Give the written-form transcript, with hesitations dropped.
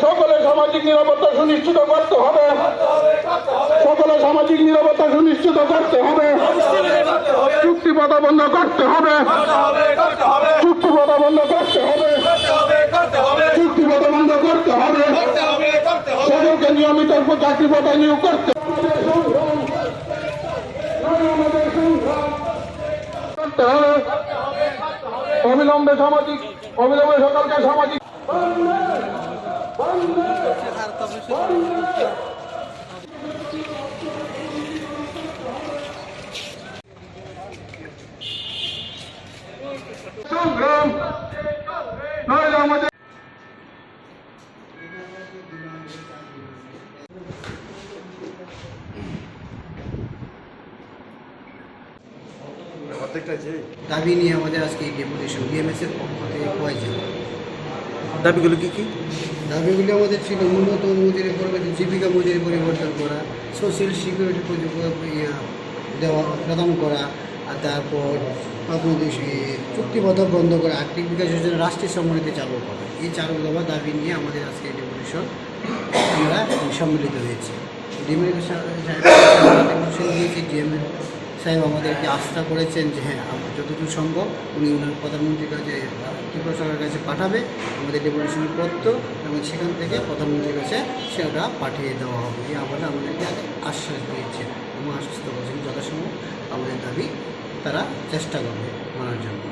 সকলে সামাজিক নিরাপত্তা সুনিশ্চিত করতে হবে। সকলে সামাজিক নিরাপত্তা সুনিশ্চিত করতে হবে। চুক্তিবাধা বন্ধ করতে হবে। চুক্তিবাধা বন্ধ করতে হবে। চুক্তিবাধা বন্ধ করতে হবে। সকলকে নিয়মিত চাকরি পদে নিয়োগ করতে হবে। অবিলম্বে সকলকে সামাজিক সংগ্রাম নইলে আমাদের দাবি নিয়ে আমাদের আজকে এই ডেপুটেশন বিএমএস এর পক্ষ থেকে হয়েছিল। দাবিগুলো কি কি? দাবিগুলি আমাদের ছিল মূলত মজুরি পরিবর্তন, জীবিকা মজুরি পরিবর্তন করা, সোশ্যাল সিকিউরিটি দেওয়া প্রদান করা, আর তারপর আপনাদের চুক্তিবদ্ধ বন্ধ করা, আর্থিক বিকাশ যোজনা রাষ্ট্রীয় সম্মানিত চালু করা। এই চারগুলো দাবি নিয়ে আমাদের আজকে ডেপুটেশন আমরা সম্মিলিত হয়েছি। ডিএম দিয়েছি, ডিএম সাহেব আমাদেরকে আস্থা করেছেন যে হ্যাঁ যতটুকু সম্ভব উনি ওনার প্রধানমন্ত্রীর কাছে, ত্রিপুরা সরকারের কাছে পাঠাবে আমাদের ডেপুটেশন পত্র, এবং সেখান থেকে প্রধানমন্ত্রীর কাছে সেটা পাঠিয়ে দেওয়া হবে। এই আমাদেরকে আশ্বাস দিয়েছেন এবং আশ্বস্ত করেছেন যথাসম্ভব আমাদের দাবি তারা চেষ্টা করবে মানার জন্য।